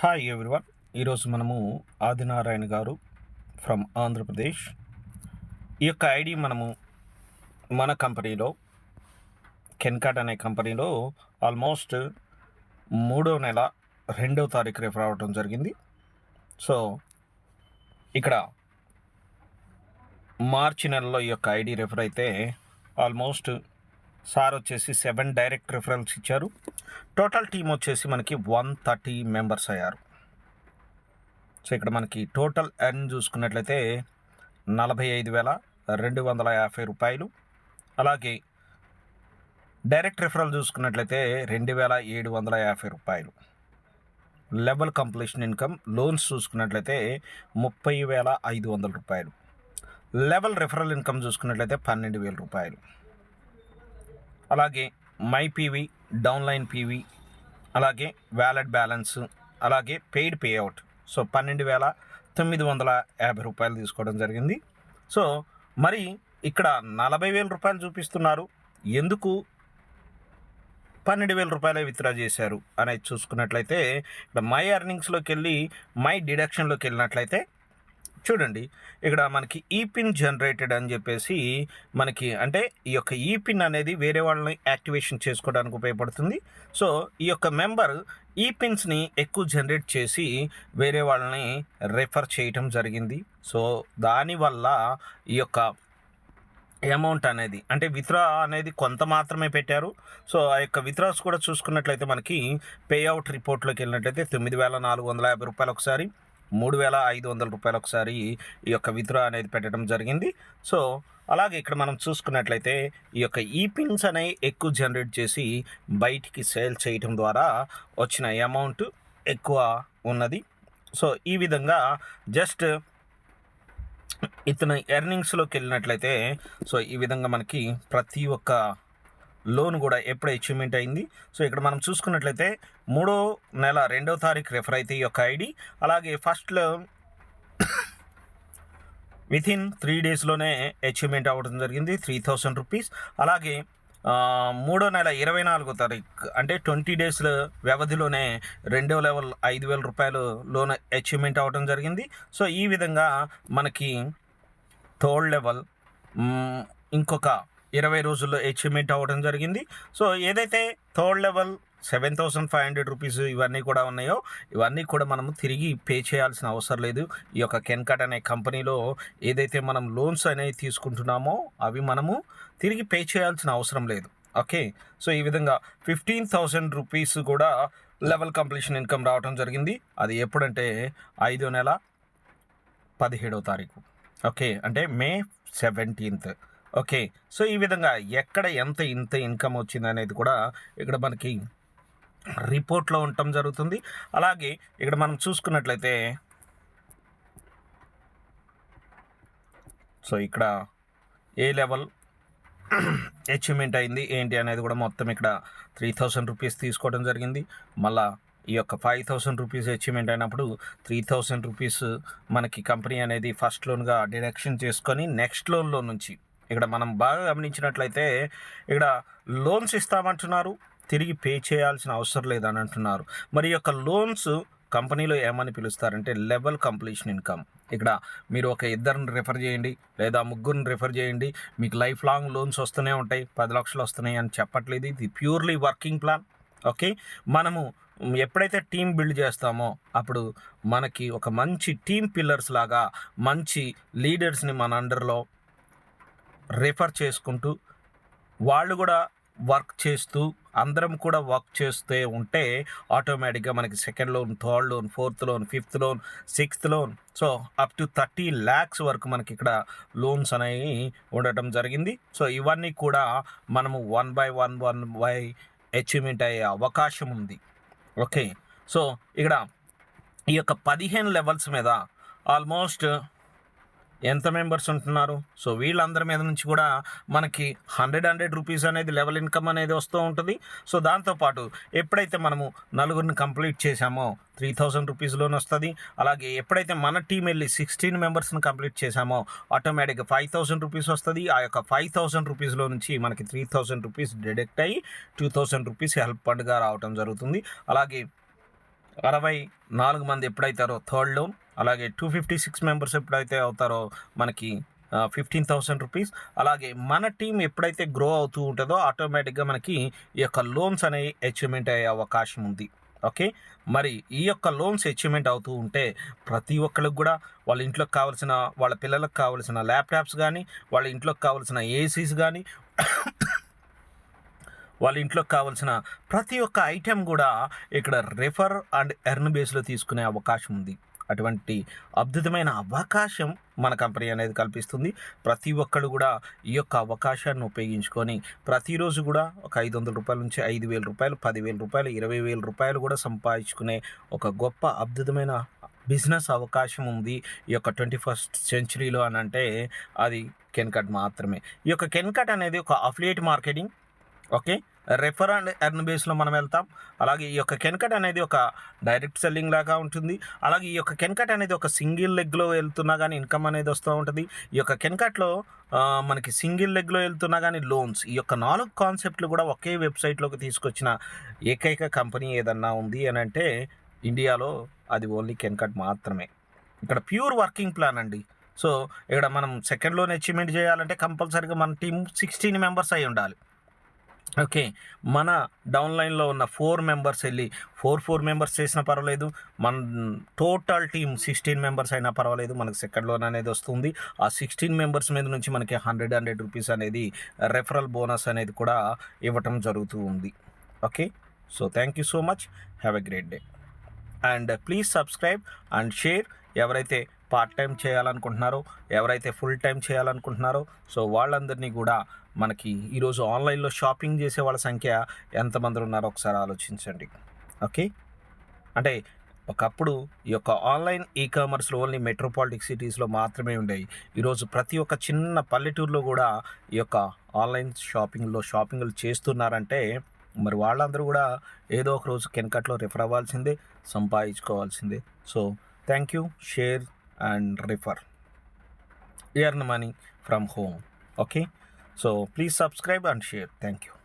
Hi everyone. ఈరోజు మనము ఆదినారాయణ గారు ఫ్రమ్ ఆంధ్రప్రదేశ్. ఈ యొక్క ఐడి మనము మన కంపెనీలో కెన్కాట్ అనే కంపెనీలో ఆల్మోస్ట్ 3వ నెల 2వ తారీఖు రేపు రావడం జరిగింది. సో ఇక్కడ మార్చి నెలలో ఈ యొక్క ఐడి రెఫర్ అయితే ఆల్మోస్ట్ సార్ వచ్చేసి 7 డైరెక్ట్ రిఫరల్స్ ఇచ్చారు. టోటల్ టీం వచ్చేసి మనకి 130 మెంబర్స్ అయ్యారు. సో ఇక్కడ మనకి టోటల్ ఎర్న్ చూసుకున్నట్లయితే 45,250 రూపాయలు. అలాగే డైరెక్ట్ రిఫరల్ చూసుకున్నట్లయితే 2,750 రూపాయలు. లెవెల్ కంప్లీషన్ ఇన్కమ్ లోన్స్ చూసుకున్నట్లయితే 30,500 రూపాయలు. లెవెల్ రిఫరల్ ఇన్కమ్ చూసుకున్నట్లయితే 12,000 రూపాయలు. అలాగే మై పీవీ, డౌన్లైన్ పీవీ, అలాగే వ్యాలెట్ బ్యాలెన్స్, అలాగే పెయిడ్ పేఅవుట్. సో 12,950 రూపాయలు తీసుకోవడం జరిగింది. సో మరి ఇక్కడ 40,000 రూపాయలు చూపిస్తున్నారు. ఎందుకు 12,000 రూపాయలే విత్డ్రా చేశారు అనేది చూసుకున్నట్లయితే ఇక్కడ మై ఎర్నింగ్స్లోకి వెళ్ళి మై డిడక్షన్లోకి వెళ్ళినట్లయితే చూడండి, ఇక్కడ మనకి ఈపిన్ జనరేటెడ్ అని చెప్పేసి మనకి అంటే ఈ యొక్క ఈపిన్ అనేది వేరే వాళ్ళని యాక్టివేషన్ చేసుకోవడానికి ఉపయోగపడుతుంది. సో ఈ యొక్క మెంబర్ ఈపిన్స్ని ఎక్కువ జనరేట్ చేసి వేరే వాళ్ళని రెఫర్ చేయటం జరిగింది. సో దానివల్ల ఈ యొక్క అమౌంట్ అనేది అంటే విత్డ్రా అనేది కొంత మాత్రమే పెట్టారు. సో ఆ యొక్క విత్డ్రాస్ కూడా చూసుకున్నట్లయితే మనకి పేఅవుట్ రిపోర్ట్లోకి వెళ్ళినట్లయితే 9,450 రూపాయలు ఒకసారి, 3,500 రూపాయలు ఒకసారి ఈ యొక్క విత్డ్రా అనేది పెట్టడం జరిగింది. సో అలాగే ఇక్కడ మనం చూసుకున్నట్లయితే ఈ యొక్క ఈపిన్స్ అనేవి ఎక్కువ జనరేట్ చేసి బయటికి సేల్ చేయటం ద్వారా వచ్చిన అమౌంట్ ఎక్కువ ఉన్నది. సో ఈ విధంగా జస్ట్ ఇతను ఎర్నింగ్స్లోకి వెళ్ళినట్లయితే సో ఈ విధంగా మనకి ప్రతి ఒక్క లోన్ కూడా ఎప్పుడు అచీవ్మెంట్ అయింది. సో ఇక్కడ మనం చూసుకున్నట్లయితే 3వ నెల 2వ తారీఖు రెఫర్ అయితే ఈ యొక్క ఐడి. అలాగే ఫస్ట్లో వితిన్ 3 డేస్లోనే అచీవ్మెంట్ అవ్వడం జరిగింది 3,000 రూపీస్. అలాగే 3వ నెల 24వ తారీఖు అంటే 20 డేస్ వ్యవధిలోనే 2వ లెవెల్ 5,000 రూపాయలు లోన్ అచీవ్మెంట్ అవ్వడం జరిగింది. సో ఈ విధంగా మనకి థర్డ్ లెవెల్ ఇంకొక 20 రోజుల్లో అచీవ్మెంట్ అవ్వడం జరిగింది. సో ఏదైతే థర్డ్ లెవెల్ 7,500 రూపీస్ ఇవన్నీ కూడా ఉన్నాయో ఇవన్నీ కూడా మనము తిరిగి పే చేయాల్సిన అవసరం లేదు. ఈ యొక్క కెన్కాట్ అనే కంపెనీలో ఏదైతే మనం లోన్స్ అనేవి తీసుకుంటున్నామో అవి మనము తిరిగి పే చేయాల్సిన అవసరం లేదు. ఓకే, సో ఈ విధంగా 15,000 రూపీస్ కూడా లెవెల్ కంప్లీషన్ ఇన్కమ్ రావడం జరిగింది. అది ఎప్పుడంటే 5వ నెల 17వ తారీఖు. ఓకే, అంటే మే 17th. ఓకే, సో ఈ విధంగా ఎక్కడ ఇంత ఇన్కమ్ వచ్చింది అనేది కూడా ఇక్కడ మనకి రిపోర్ట్లో ఉండటం జరుగుతుంది. అలాగే ఇక్కడ మనం చూసుకున్నట్లయితే సో ఇక్కడ ఏ లెవెల్ అచీవ్మెంట్ అయింది ఏంటి అనేది కూడా మొత్తం ఇక్కడ 3,000 రూపీస్ తీసుకోవడం జరిగింది. మళ్ళా ఈ యొక్క 5,000 రూపీస్ అచీవ్మెంట్ అయినప్పుడు 3,000 రూపీస్ మనకి కంపెనీ అనేది ఫస్ట్ లోన్గా డిడక్షన్ చేసుకొని నెక్స్ట్ లోన్లో నుంచి ఇక్కడ మనం బాగా గమనించినట్లయితే ఇక్కడ లోన్స్ ఇస్తామంటున్నారు, తిరిగి పే చేయాల్సిన అవసరం లేదని అంటున్నారు. మరి యొక్క లోన్స్ కంపెనీలో ఏమని పిలుస్తారంటే లెవెల్ కంప్లీషన్ ఇన్కమ్. ఇక్కడ మీరు ఒక ఇద్దరిని రిఫర్ చేయండి లేదా ముగ్గురిని రిఫర్ చేయండి, మీకు లైఫ్ లాంగ్ లోన్స్ వస్తూనే ఉంటాయి, 10 లక్షలు వస్తున్నాయి అని చెప్పట్లేదు. ఇది ప్యూర్లీ వర్కింగ్ ప్లాన్. ఓకే, మనము ఎప్పుడైతే టీం బిల్డ్ చేస్తామో అప్పుడు మనకి ఒక మంచి టీం పిల్లర్స్ లాగా మంచి లీడర్స్ని మన అండర్లో రిఫర్ చేసుకుంటూ వాళ్ళు కూడా వర్క్ చేస్తూ అందరం కూడా వర్క్ చేస్తూ ఉంటే ఆటోమేటిక్గా మనకి second loan, third loan, fourth loan, fifth loan, sixth loan, so up to 30 lakhs వరకు మనకి ఇక్కడ లోన్స్ అనేవి ఉండటం జరిగింది. సో ఇవన్నీ కూడా మనము 1 by 1 అచీవ్మెంట్ అయ్యే అవకాశం ఉంది. ఓకే, సో ఇక్కడ ఈ యొక్క 15 లెవెల్స్ మీద ఆల్మోస్ట్ ఎంత మెంబర్స్ ఉంటున్నారు. సో వీళ్ళందరి మీద నుంచి కూడా మనకి 100 రూపీస్ అనేది లెవెల్ ఇన్కమ్ అనేది వస్తూ ఉంటుంది. సో దాంతోపాటు ఎప్పుడైతే మనము నలుగురిని కంప్లీట్ చేసామో 3,000 రూపీస్ లోన్ వస్తుంది. అలాగే ఎప్పుడైతే మన టీం వెళ్ళి 16 మెంబర్స్ని కంప్లీట్ చేసామో ఆటోమేటిక్గా 5,000 రూపీస్ వస్తుంది. ఆ యొక్క 5,000 రూపీస్లో నుంచి మనకి 3,000 రూపీస్ డిడక్ట్ అయ్యి 2,000 రూపీస్ హెల్ప్ ఫండ్గా రావడం జరుగుతుంది. అలాగే 64 మంది ఎప్పుడైతారో థర్డ్ లోన్, అలాగే 256 మెంబర్స్ ఎప్పుడైతే అవుతారో మనకి 15,000 రూపీస్. అలాగే మన టీం ఎప్పుడైతే గ్రో అవుతూ ఉంటుందో ఆటోమేటిక్గా మనకి ఈ యొక్క లోన్స్ అనేవి అచీవ్మెంట్ అయ్యే అవకాశం ఉంది. ఓకే, మరి ఈ యొక్క లోన్స్ అచీవ్మెంట్ అవుతూ ఉంటే ప్రతి ఒక్కరికి కూడా వాళ్ళ ఇంట్లోకి కావాల్సిన, వాళ్ళ పిల్లలకు కావాల్సిన ల్యాప్టాప్స్ కానీ, వాళ్ళ ఇంట్లోకి కావాల్సిన ఏసీస్ కానీ, వాళ్ళ ఇంట్లోకి కావాల్సిన ప్రతి ఒక్క ఐటెం కూడా ఇక్కడ రెఫర్ అండ్ ఎర్న్ బేస్లో తీసుకునే అవకాశం ఉంది. అటువంటి అద్భుతమైన అవకాశం మన కంపెనీ అనేది కల్పిస్తుంది. ప్రతి ఒక్కరు కూడా ఈ యొక్క అవకాశాన్ని ఉపయోగించుకొని ప్రతిరోజు కూడా ఒక 500 రూపాయల నుంచి 5,000 రూపాయలు, 10,000 రూపాయలు, 20,000 రూపాయలు కూడా సంపాదించుకునే ఒక గొప్ప అద్భుతమైన బిజినెస్ అవకాశం ఉంది ఈ యొక్క 21st సెంచరీలో అని అంటే అది కెన్కట్ మాత్రమే. ఈ యొక్క కెన్కట్ అనేది ఒక affiliate marketing. Okay, refer and earn బేస్లో మనం వెళ్తాం. అలాగే ఈ యొక్క కెన్కట్ అనేది ఒక డైరెక్ట్ సెల్లింగ్ లాగా ఉంటుంది. అలాగే ఈ యొక్క కెన్కట్ అనేది ఒక సింగిల్ లెగ్లో వెళ్తున్నా కానీ ఇన్కమ్ అనేది వస్తూ ఉంటుంది. ఈ యొక్క కెన్కట్లో మనకి సింగిల్ లెగ్లో వెళ్తున్నా కానీ లోన్స్, ఈ యొక్క 4 కాన్సెప్ట్లు కూడా ఒకే వెబ్సైట్లోకి తీసుకొచ్చిన ఏకైక కంపెనీ ఏదన్నా ఉంది అని అంటే ఇండియాలో అది ఓన్లీ కెన్కట్ మాత్రమే. ఇక్కడ ప్యూర్ వర్కింగ్ ప్లాన్ అండి. సో ఇక్కడ మనం సెకండ్ లోన్ అచీవ్మెంట్ చేయాలంటే కంపల్సరీగా మన టీం 16 మెంబర్స్ అయి ఉండాలి. ఓకే, మన డౌన్లైన్లో ఉన్న 4 మెంబర్స్ వెళ్ళి 4 మెంబర్స్ చేసినా పర్వాలేదు, మన టోటల్ టీం 16 మెంబర్స్ అయినా పర్వాలేదు, మనకు సెకండ్ లోన్ అనేది వస్తుంది. ఆ 16 మెంబర్స్ మీద నుంచి మనకి 100 రూపీస్ అనేది రెఫరల్ బోనస్ అనేది కూడా ఇవ్వటం జరుగుతూ ఉంది. Okay, so thank you so much, have a great day and please subscribe and share. ఎవరైతే పార్ట్ టైం చేయాలనుకుంటున్నారో, ఎవరైతే ఫుల్ టైం చేయాలనుకుంటున్నారో, సో వాళ్ళందరినీ కూడా మనకి ఈరోజు ఆన్లైన్లో షాపింగ్ చేసే వాళ్ళ సంఖ్య ఎంతమంది ఉన్నారో ఒకసారి ఆలోచించండి. ఓకే, అంటే ఒకప్పుడు ఈ యొక్క ఆన్లైన్ కామర్స్లో ఓన్లీ మెట్రోపాలిటిక్ సిటీస్లో మాత్రమే ఉండేవి. ఈరోజు ప్రతి ఒక్క చిన్న పల్లెటూరులో కూడా ఈ యొక్క ఆన్లైన్ షాపింగ్లు చేస్తున్నారంటే మరి వాళ్ళందరూ కూడా ఏదో ఒక రోజు కెన్కట్లో రిఫర్ అవ్వాల్సిందే, సంపాదించుకోవాల్సిందే. So thank you, share and refer, earn money from home. Okay, so please subscribe and share. Thank you.